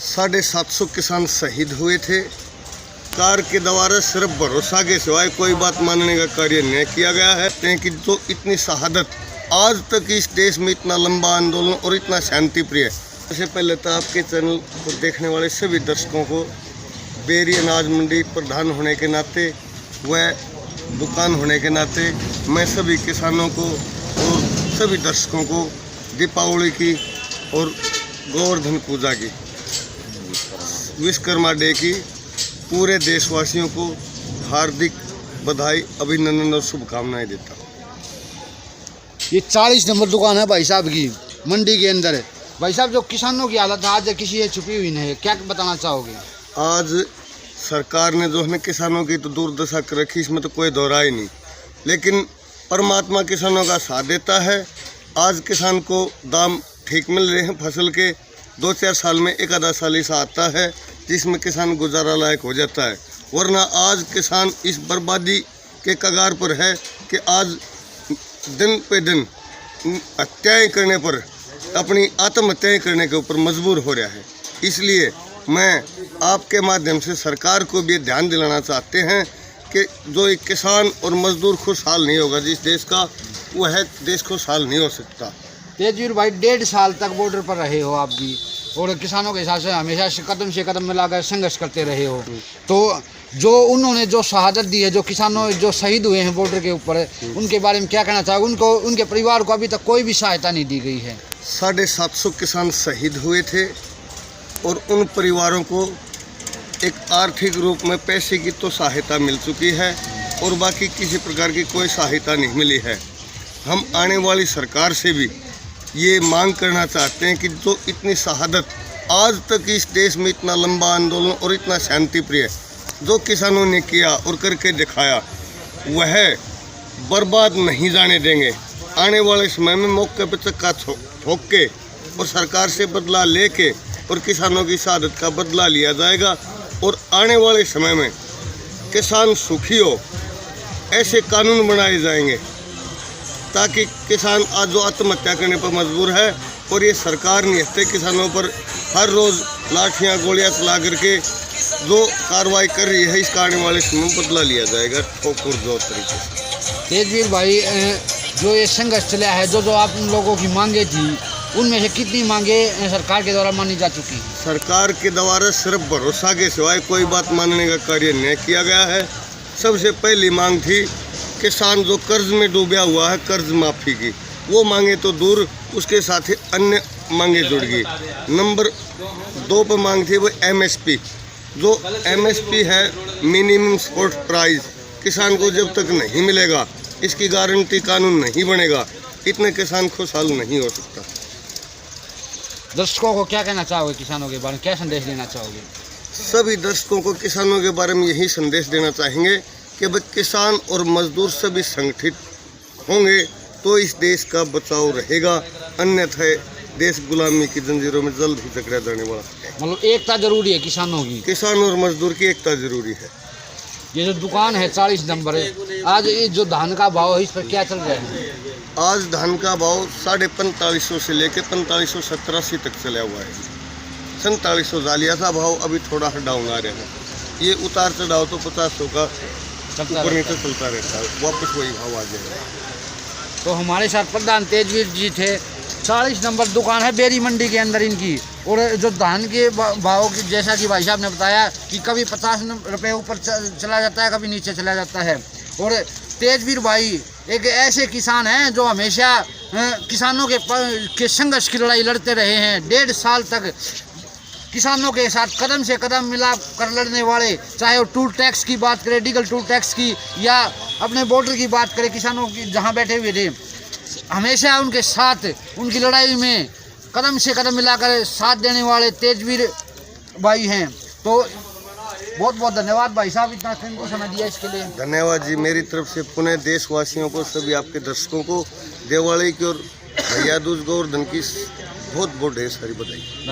750 किसान शहीद हुए थे। कार के द्वारा सिर्फ भरोसा के सिवाय कोई बात मानने का कार्य नहीं किया गया है कि जो इतनी शहादत आज तक इस देश में इतना लंबा आंदोलन और इतना शांति प्रिय है। सबसे पहले तो आपके चैनल को देखने वाले सभी दर्शकों को बेरी अनाज मंडी प्रधान होने के नाते व दुकान होने के नाते मैं सभी किसानों को और सभी दर्शकों को दीपावली की और गोवर्धन पूजा की विश्वकर्मा डे की पूरे देशवासियों को हार्दिक बधाई, अभिनंदन और शुभकामनाएं देता हूँ। ये 40 नंबर दुकान है भाई साहब की मंडी के अंदर है। भाई साहब, जो किसानों की हालत आज किसी से छुपी हुई नहीं है, क्या बताना चाहोगे? आज सरकार ने जो है किसानों की तो दुर्दशा कर रखी, इसमें तो कोई दोहरा ही नहीं, लेकिन परमात्मा किसानों का साथ देता है। आज किसान को दाम ठीक मिल रहे हैं फसल के। 2-4 साल में एक आधा साल ऐसा आता है जिसमें किसान गुजारा लायक हो जाता है, वरना आज किसान इस बर्बादी के कगार पर है कि आज दिन पे दिन हत्याएं करने पर, अपनी आत्महत्याएं करने के ऊपर मजबूर हो रहा है। इसलिए मैं आपके माध्यम से सरकार को भी ध्यान दिलाना चाहते हैं कि जो एक किसान और मजदूर खुशहाल नहीं होगा जिस देश का, वह देश खुशहाल नहीं हो सकता। तेजवीर भाई, 1.5 साल तक बॉर्डर पर रहे हो आप भी, और किसानों के साथ से हमेशा से कदम मिलाकर संघर्ष करते रहे हो। तो जो उन्होंने जो शहादत दी है, जो किसानों जो शहीद हुए हैं बॉर्डर के ऊपर, उनके बारे में क्या कहना चाहोगे? उनको, उनके परिवार को अभी तक कोई भी सहायता नहीं दी गई है। 750 किसान शहीद हुए थे और उन परिवारों को एक आर्थिक रूप में पैसे की तो सहायता मिल चुकी है और बाकी किसी प्रकार की कोई सहायता नहीं मिली है। हम आने वाली सरकार से भी ये मांग करना चाहते हैं कि जो इतनी शहादत आज तक इस देश में इतना लंबा आंदोलन और इतना शांति प्रिय जो किसानों ने किया और करके दिखाया, वह बर्बाद नहीं जाने देंगे। आने वाले समय में मौके पर चक्का ठोक के और सरकार से बदला लेके और किसानों की शहादत का बदला लिया जाएगा और आने वाले समय में किसान सुखी हो ऐसे कानून बनाए जाएंगे ताकि किसान आज जो आत्महत्या करने पर मजबूर है और ये सरकार निहत्ते किसानों पर हर रोज़ लाठियाँ गोलियाँ चला करके जो कार्रवाई कर रही है, इसका आने वाले समय में बदला लिया जाएगा ठोकर जो तरीके से। तेजवीर भाई, जो ये संघर्ष चला है, जो आप उन लोगों की मांगे थी, उनमें से कितनी मांगे सरकार के द्वारा मानी जा चुकी है? सरकार के द्वारा सिर्फ भरोसा के सिवाय कोई बात मानने का कार्य नहीं किया गया है। सबसे पहली मांग थी किसान जो कर्ज में डूबा हुआ है, कर्ज माफ़ी की, वो मांगे तो दूर, उसके साथ ही अन्य मांगे जुड़ गई। नंबर 2 पर मांग थी वो MSP, जो MSP है मिनिमम सपोर्ट प्राइस। किसान को जब तक नहीं मिलेगा, इसकी गारंटी कानून नहीं बनेगा, इतने किसान खुशहाल नहीं हो सकता। दर्शकों को क्या कहना चाहोगे? किसानों के बारे में क्या संदेश देना चाहोगे? सभी दर्शकों को किसानों के बारे में यही संदेश देना चाहेंगे कि भाई किसान और मजदूर सभी संगठित होंगे तो इस देश का बचाव रहेगा, अन्यथा देश गुलामी की जंजीरों में जल्द ही जकड़ा जाने वाला है। मतलब एकता जरूरी है किसानों की, किसान और मजदूर की एकता जरूरी है। ये जो दुकान है 40 नंबर है, आज ये जो धान का भाव है इस पर क्या चल रहा है? आज धान का भाव 4550 से लेकर 4587 तक चला हुआ है। 4700 जालिया था भाव, अभी थोड़ा डाउन आ रहा है। ये उतार चढ़ाव तो 50 का ऊपर नीचे चलता रहता है, वापस वही भाव आ जाएगा। तो हमारे साथ प्रधान तेजवीर जी थे। 40 नंबर दुकान है बेरी मंडी के अंदर इनकी, और जो धान के भाव की, जैसा कि भाई साहब ने बताया कि कभी 50 रुपये ऊपर चला जाता है, कभी नीचे चला जाता है। और तेजवीर भाई एक ऐसे किसान हैं जो हमेशा किसानों के संघर्ष की लड़ाई लड़ते रहे हैं। 1.5 साल तक किसानों के साथ कदम से कदम मिला कर लड़ने वाले, चाहे वो टूल टैक्स की बात करें, लीगल टूल टैक्स की, या अपने बॉर्डर की बात करें, किसानों की जहां बैठे हुए थे, हमेशा उनके साथ उनकी लड़ाई में कदम से कदम मिलाकर साथ देने वाले तेजवीर भाई हैं। तो बहुत बहुत धन्यवाद भाई साहब, इतना कीमती समय दिया इसके लिए। धन्यवाद जी। मेरी तरफ से पुनः देशवासियों को, सभी आपके दर्शकों को दिवाली की और भैया दूज गोवर्धन की बहुत बहुत ढेर सारी बधाई। धन्यवाद।